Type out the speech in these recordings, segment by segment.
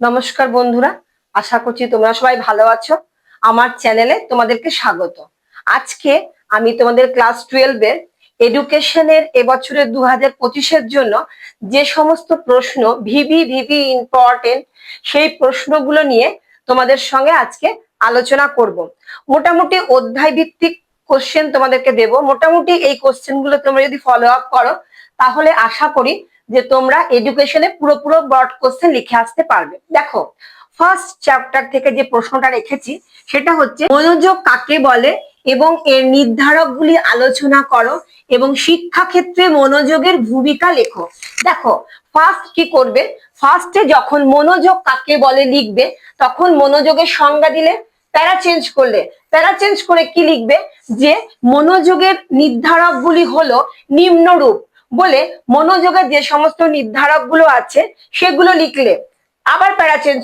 নমস্কার বন্ধুরা, আশা করছি তোমরা সবাই ভালো আছো। আমার চ্যানেলে তোমাদেরকে স্বাগত। আজকে আমি তোমাদের ক্লাস 12 এর এডুকেশনের এবছরের 2025-এর জন্য যে সমস্ত প্রশ্ন ভিভি ইম্পর্টেন্ট সেই প্রশ্নগুলো নিয়ে তোমাদের সঙ্গে আজকে আলোচনা করব। মোটামুটি অধ্যায় ভিত্তিক কোশ্চেন তোমাদেরকে দেব। মোটামুটি এই কোশ্চেনগুলো তোমরা যদি ফলো আপ করো তাহলে আশা করি যে তোমরা এডুকেশনে পুরো ব্রড কোশ্চেন লিখে আসতে পারবে। দেখো, ফার্স্ট চ্যাপ্টার থেকে যে প্রশ্নটা রেখেছি সেটা হচ্ছে মনোযোগ কাকে বলে এবং এর নির্ধারকগুলি আলোচনা করো এবং শিক্ষাক্ষেত্রে মনোযোগের ভূমিকা লেখো। দেখো, ফার্স্ট কি করবে, ফার্স্টে যখন মনোযোগ কাকে বলে লিখবে তখন মনোযোগের সংজ্ঞা দিলে, প্যারা চেঞ্জ করে কি লিখবে যে মনোযোগের নির্ধারকগুলি হলো নিম্নরূপ বলে মনোযোগের যে সমস্ত নির্ধারক গুলো আছে সেগুলো লিখলে। আবার প্যারা চেঞ্জ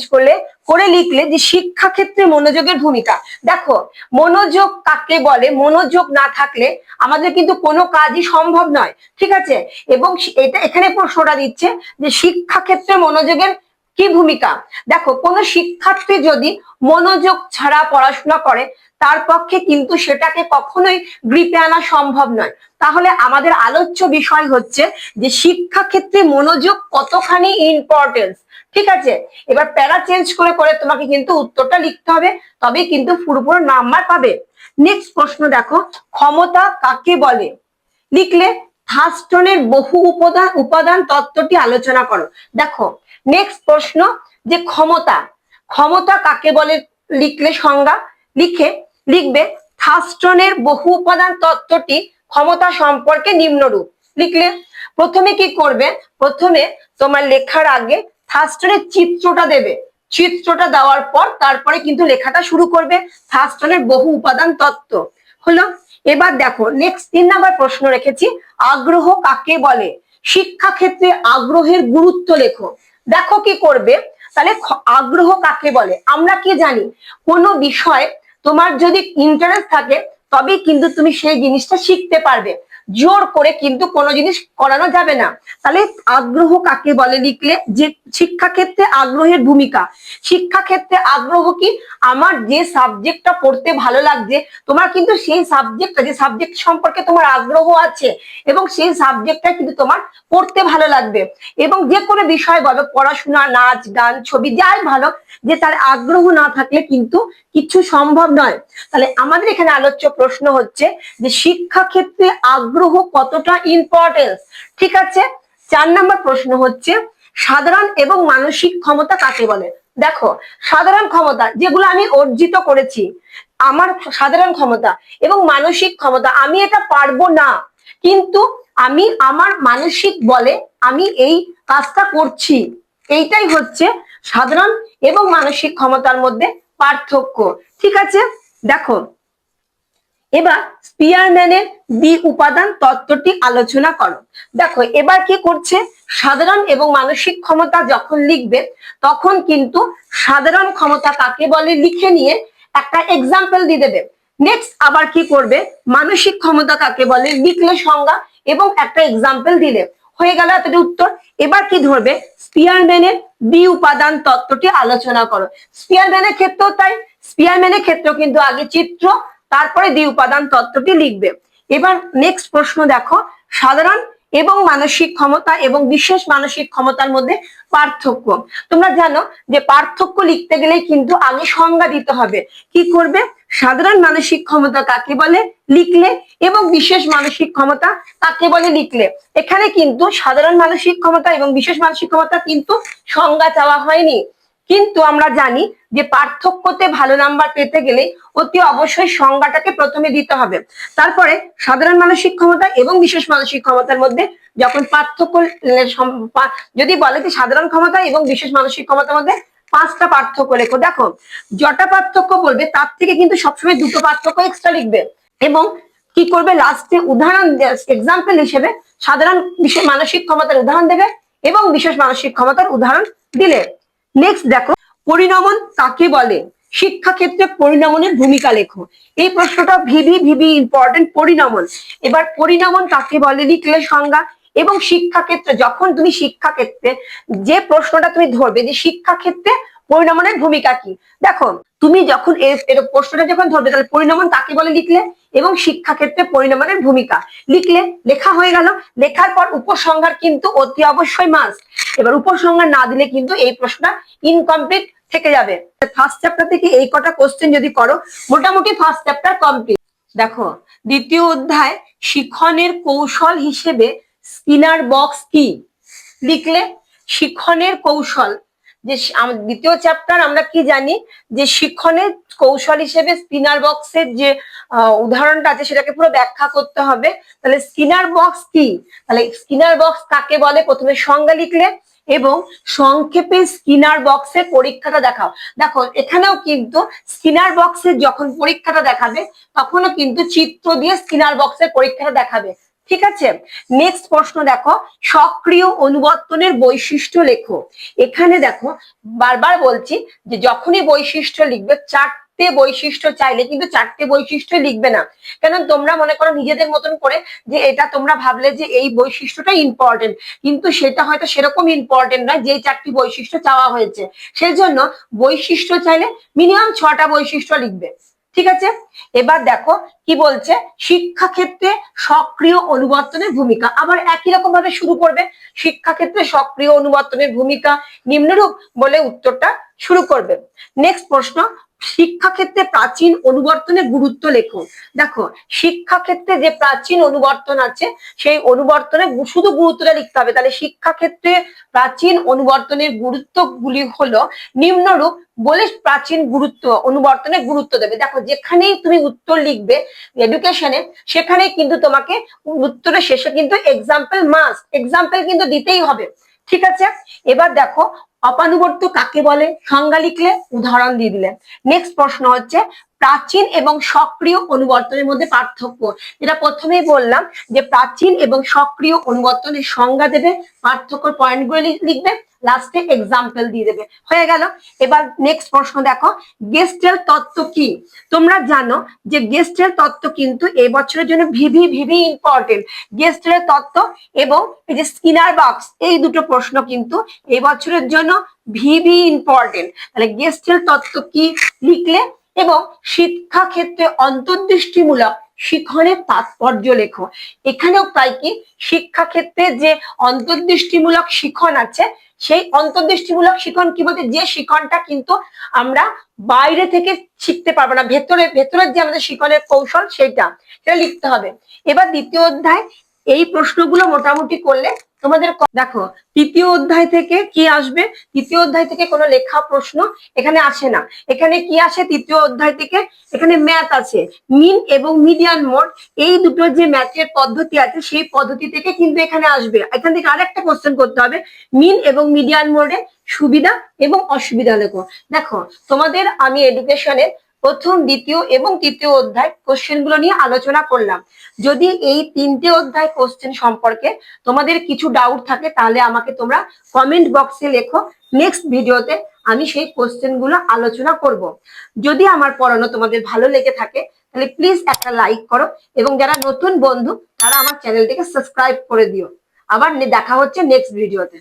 করে লিখলে যে শিক্ষাক্ষেত্রে মনোযোগের ভূমিকা। দেখো, মনোযোগ কাকে বলে, মনোযোগ না থাকলে আমাদের কিন্তু কোনো কাজই সম্ভব নয়, ঠিক আছে। এবং এটা এখানে প্রশ্নটা দিচ্ছে যে শিক্ষাক্ষেত্রে মনোযোগের কি ভূমিকা। দেখো, কোনো শিক্ষার্থী যদি মনোযোগ ছাড়া পড়াশোনা করে তার পক্ষে কিন্তু সেটাকে কখনোই গ্রিপে আনা সম্ভব নয়। তাহলে আমাদের আলোচ্য বিষয় হচ্ছে যে শিক্ষাক্ষেত্রে মনোযোগ কতখানি ইম্পর্টেন্স, ঠিক আছে। এবার প্যারা চেঞ্জ করে তোমাকে কিন্তু উত্তরটা লিখতে হবে, তবেই কিন্তু পুরোপুরি নাম্বার পাবে। নেক্সট প্রশ্ন দেখো, ক্ষমতা কাকে বলে লিখলে থার্স্টনের বহু উপাদান তত্ত্বটি আলোচনা করো। দেখো, নেক্সট প্রশ্ন যে ক্ষমতা কাকে বলে লিখলে সংজ্ঞা লিখবে থার্স্টনের বহু উপাদান তত্ত্বটি ক্ষমতা সম্পর্কে নিম্নরূপ লিখলে। প্রথমে কি করবে, প্রথমে তোমার লেখার আগে থার্স্টনের চিত্রটা দেবে, চিত্রটা দেওয়ার পর তারপরে কিন্তু লেখাটা শুরু করবে। থার্স্টনের বহু উপাদান তত্ত্ব হলো। এবার দেখো, নেক্সট 3 নাম্বার প্রশ্ন রেখেছি, আগ্রহ কাকে বলে শিক্ষাক্ষেত্রে আগ্রহের গুরুত্ব লেখো। দেখো কি করবে, তাহলে আগ্রহ কাকে বলে আমরা কি জানি, কোনো বিষয় তোমার যদি ইন্টারেস্ট থাকে তবেই কিন্তু তুমি সেই জিনিসটা শিখতে পারবে, জোর করে কিন্তু কোনো জিনিস করানো যাবে না। তাহলে আগ্রহ কাকে বলে লিখলে যে শিক্ষাক্ষেত্রে আগ্রহের ভূমিকা। শিক্ষাক্ষেত্রে আগ্রহ কি, আমার যে সাবজেক্টটা পড়তে ভালো লাগছে তোমার কিন্তু সেই সাবজেক্টটা, যে সাবজেক্ট সম্পর্কে তোমার আগ্রহ আছে এবং সেই সাবজেক্টটা কিন্তু তোমার পড়তে ভালো লাগবে। এবং যে কোনো বিষয় বলো, পড়াশোনা, নাচ, গান, ছবি, যাই ভালো, যে তার আগ্রহ না থাকলে কিন্তু কিছু সম্ভব নয়। তাহলে আমাদের এখানে আলোচ্য প্রশ্ন হচ্ছে যে শিক্ষাক্ষেত্রে আগ্রহ কতটা ইম্পর্টেন্স, ঠিক আছে। 4 নম্বর প্রশ্ন হচ্ছে সাধারণ এবং মানসিক ক্ষমতা কাকে বলে। দেখো, সাধারণ ক্ষমতা যেগুলো আমি অর্জিত করেছি, আমার সাধারণ ক্ষমতা এবং মানসিক ক্ষমতা, আমি এটা পারবো না কিন্তু আমি আমার মানসিক বলে আমি এই কাজটা করছি, এইটাই হচ্ছে সাধারণ এবং মানসিক ক্ষমতার মধ্যে পার্থক্য, ঠিক আছে। দেখো, এবার স্পিয়ারম্যানের দ্বি উপাদান তত্ত্বটি আলোচনা করো। দেখো, এবার কি করছে, সাধারণ এবং মানসিক ক্ষমতা যখন লিখবে তখন কিন্তু সাধারণ ক্ষমতা কাকে বলে লিখে নিয়ে একটা এক্সাম্পল দিয়ে দেবে। নেক্সট আবার কি করবে, মানসিক ক্ষমতা কাকে বলে লিখলে সংজ্ঞা এবং একটা এক্সাম্পল দিলে হয়ে গেল এতটি উত্তর। এবার কি ধরবে, স্পিয়ারম্যানের দ্বি উপাদান তত্ত্বটি আলোচনা করো। স্পিয়ারম্যানের ক্ষেত্রেও তাই, স্পিয়ারম্যানের ক্ষেত্রেও কিন্তু আগে চিত্র তারপরে দ্বি উপাদান তত্ত্বটি লিখবে। এবার নেক্সট প্রশ্ন দেখো, সাধারণ এবং মানসিক ক্ষমতা এবং বিশেষ মানসিক ক্ষমতার মধ্যে পার্থক্য। তোমরা জানো যে পার্থক্য লিখতে গেলে কিন্তু আগে সংজ্ঞা দিতে হবে। কি করবে, সাধারণ মানসিক ক্ষমতা কাকে বলে লিখলে এবং বিশেষ মানসিক ক্ষমতা কাকে বলে লিখলে। এখানে কিন্তু সাধারণ মানসিক ক্ষমতা এবং বিশেষ মানসিক ক্ষমতা কিন্তু সংজ্ঞা চাওয়া হয়নি, কিন্তু আমরা জানি যে পার্থক্যতে ভালো নাম্বার পেতে গেলে অতি অবশ্যই সংজ্ঞাটাকে প্রথমে দিতে হবে। তারপরে সাধারণ মানসিক ক্ষমতা এবং বিশেষ মানসিক ক্ষমতার মধ্যে যখন পার্থক্য যদি বলে যে সাধারণ ক্ষমতা এবং বিশেষ মানসিক ক্ষমতার মধ্যে 5টা পার্থক্য লেখো। দেখো, যটা পার্থক্য বলবে তার থেকে কিন্তু সবসময় 2টো পার্থক্য এক্সট্রা লিখবে এবং কি করবে, লাস্টে উদাহরণ এক্সাম্পল হিসেবে সাধারণ বিশেষ মানসিক ক্ষমতার উদাহরণ দেবে এবং বিশেষ মানসিক ক্ষমতার উদাহরণ দিলে। নেক্সট দেখো, পরিণমন কাকে বলে শিক্ষাক্ষেত্রে পরিণমনের ভূমিকা লেখো। এই প্রশ্নটা ভিভি ইম্পর্টেন্ট, পরিণমন। এবার পরিণমন কাকে বলে লিখলে সংজ্ঞা এবং শিক্ষাক্ষেত্রে যখন তুমি শিক্ষাক্ষেত্রে যে প্রশ্নটা তুমি ধরবে যে শিক্ষাক্ষেত্রে পরিণমনের ভূমিকা কি, দেখো তুমি যখন এর প্রশ্নটা যখন ধরবে তাহলে পরিণমন কাকে বলে লিখলে এবং শিক্ষাক্ষেত্রে পরিণমনের ভূমিকা লিখলে, লেখা হয়ে গেল। লেখার পর উপসংহার কিন্তু অতি অবশ্যই মাস্ট। এবার উপসংহার না দিলে কিন্তু এই প্রশ্নটা ইনকমপ্লিট থেকে যাবে। ফার্স্ট চ্যাপ্টার থেকে এই কটা কোশ্চেন যদি করো মোটামুটি ফার্স্ট চ্যাপ্টার কমপ্লিট। দেখো দ্বিতীয় অধ্যায় শিখনের কৌশল হিসেবে স্কিনার বক্স কি লিখলে, শিখনের কৌশল যে দ্বিতীয় চ্যাপ্টার আমরা কি জানি যে শিখনের কৌশল হিসেবে স্কিনার বক্সের যে উদাহরণটা আছে সেটাকে পুরো ব্যাখ্যা করতে হবে। তাহলে স্কিনার বক্স কি, তাহলে স্কিনার বক্স কাকে বলে প্রথমে সংজ্ঞা লিখলে এবং সংক্ষেপে স্কিনার বক্সের পরীক্ষাটা দেখাও। দেখো এখানেও কিন্তু স্কিনার বক্সের যখন পরীক্ষাটা দেখাবে তখনও কিন্তু চিত্র দিয়ে স্কিনার বক্সের পরীক্ষাটা দেখাবে, ঠিক আছে। নেক্সট প্রশ্ন দেখো, সক্রিয় অনুবর্তনের বৈশিষ্ট্য লেখো। এখানে দেখো বারবার বলছি যে যখনই বৈশিষ্ট্য লিখবে চারটে বৈশিষ্ট্য চাইলে কিন্তু চারটে বৈশিষ্ট্য লিখবে না, কেন তোমরা মনে করো নিজেদের মতন করে যে এটা তোমরা ভাবলে যে এই বৈশিষ্ট্যটা ইম্পর্টেন্ট, কিন্তু সেটা হয়তো সেরকম ইম্পর্টেন্ট নয় যে চারটি বৈশিষ্ট্য চাওয়া হয়েছে। সেই জন্য বৈশিষ্ট্য চাইলে মিনিমাম 6টা বৈশিষ্ট্য লিখবে, ঠিক আছে। এবার দেখো কি বলছে, শিক্ষাক্ষেত্রে সক্রিয় অনুবর্তনের ভূমিকা। আবার একই রকম ভাবে শুরু করবে, শিক্ষাক্ষেত্রে সক্রিয় অনুবর্তনের ভূমিকা নিম্নরূপ বলে উত্তরটা শুরু করবে। নেক্সট প্রশ্ন, শিক্ষাক্ষেত্রে প্রাচীন অনুবর্তনের গুরুত্ব লেখো। দেখো শিক্ষাক্ষেত্রে যে প্রাচীন অনুবর্তন আছে সেই অনুবর্তনের শুধু গুরুত্বটা লিখতে হবে। তাহলে শিক্ষাক্ষেত্রে প্রাচীন অনুবর্তনের গুরুত্বগুলি হলো নিম্নরূপ বলে প্রাচীন গুরুত্ব অনুবর্তনের গুরুত্ব দেবে। দেখো যেখানেই তুমি উত্তর লিখবে এডুকেশনে সেখানেই কিন্তু তোমাকে উত্তরের শেষে কিন্তু এক্সাম্পল মাস্ট, এক্সাম্পল কিন্তু দিতেই হবে, ঠিক আছে। এবার দেখো অপানুবর্ত কাকে বলে, সংজ্ঞা লিখলে উদাহরণ দিয়ে দিলে। নেক্সট প্রশ্ন হচ্ছে প্রাচীন এবং সক্রিয় অনুবর্তনের মধ্যে পার্থক্য। যেটা প্রথমেই বললাম যে প্রাচীন এবং সক্রিয় অনুবর্তনের সংজ্ঞা দেবে, পার্থক্যর পয়েন্টগুলো লিখবে, লাস্টে এক্সাম্পল দিয়ে দেবে, হয়ে গেল। এবার নেক্সট প্রশ্ন দেখো, গেস্টেল তত্ত্ব কি। তোমরা জানো যে গেস্টেল তত্ত্ব কিন্তু এই বছরের জন্য ভিভি ইম্পর্টেন্ট। গেস্টেল তত্ত্ব এবং এই যে স্কিনার বক্স এই দুটো প্রশ্ন কিন্তু এই বছরের জন্য ভিভি ইম্পর্টেন্ট। তাহলে গেস্টেল তত্ত্ব কি লিখলে এবং শিক্ষাক্ষেত্রে অন্তর্দৃষ্টিমূলক শিখনের তাৎপর্য লেখো। এখানেও তাই কি শিক্ষাক্ষেত্রে যে অন্তর্দৃষ্টিমূলক শিখন আছে সেই অন্তর্দৃষ্টিমূলক শিখন কি বলতে, যে শিখনটা কিন্তু আমরা বাইরে থেকে শিখতে পারবো না, ভেতরের যে আমাদের শিখনের কৌশল সেটা লিখতে হবে। এবার দ্বিতীয় অধ্যায় এই প্রশ্নগুলো মোটামুটি করলে তোমাদের দেখো তৃতীয় অধ্যায় থেকে কি আসবে, তৃতীয় অধ্যায় থেকে কোনো লেখা প্রশ্ন এখানে আসে না। এখানে কি আসে তৃতীয় অধ্যায় থেকে, এখানে ম্যাথ আছে, মিন এবং মিডিয়ান মোড এই দুটো যে ম্যাথের পদ্ধতি আছে সেই পদ্ধতি থেকে কিন্তু এখানে আসবে। এখান থেকে আরেকটা কোশ্চেন করতে হবে, মিন এবং মিডিয়ান মোডে সুবিধা এবং অসুবিধা লেখো। দেখো তোমাদের আমি এডুকেশনের প্রথম দ্বিতীয় এবং তৃতীয় অধ্যায় কোশ্চেন গুলো নিয়ে আলোচনা করলাম। যদি এই তিনটে অধ্যায় কোশ্চেন সম্পর্কে তোমাদের কিছু ডাউট থাকে তাহলে আমাকে তোমরা কমেন্ট বক্সে লেখো, নেক্সট ভিডিওতে আমি সেই কোশ্চেন গুলো আলোচনা করব। যদি আমার পড়ানো তোমাদের ভালো লেগে থাকে তাহলে প্লিজ একটা লাইক করো এবং যারা নতুন বন্ধু তারা আমার চ্যানেলটিকে সাবস্ক্রাইব করে দিও। আবার দেখা হচ্ছে নেক্সট ভিডিওতে।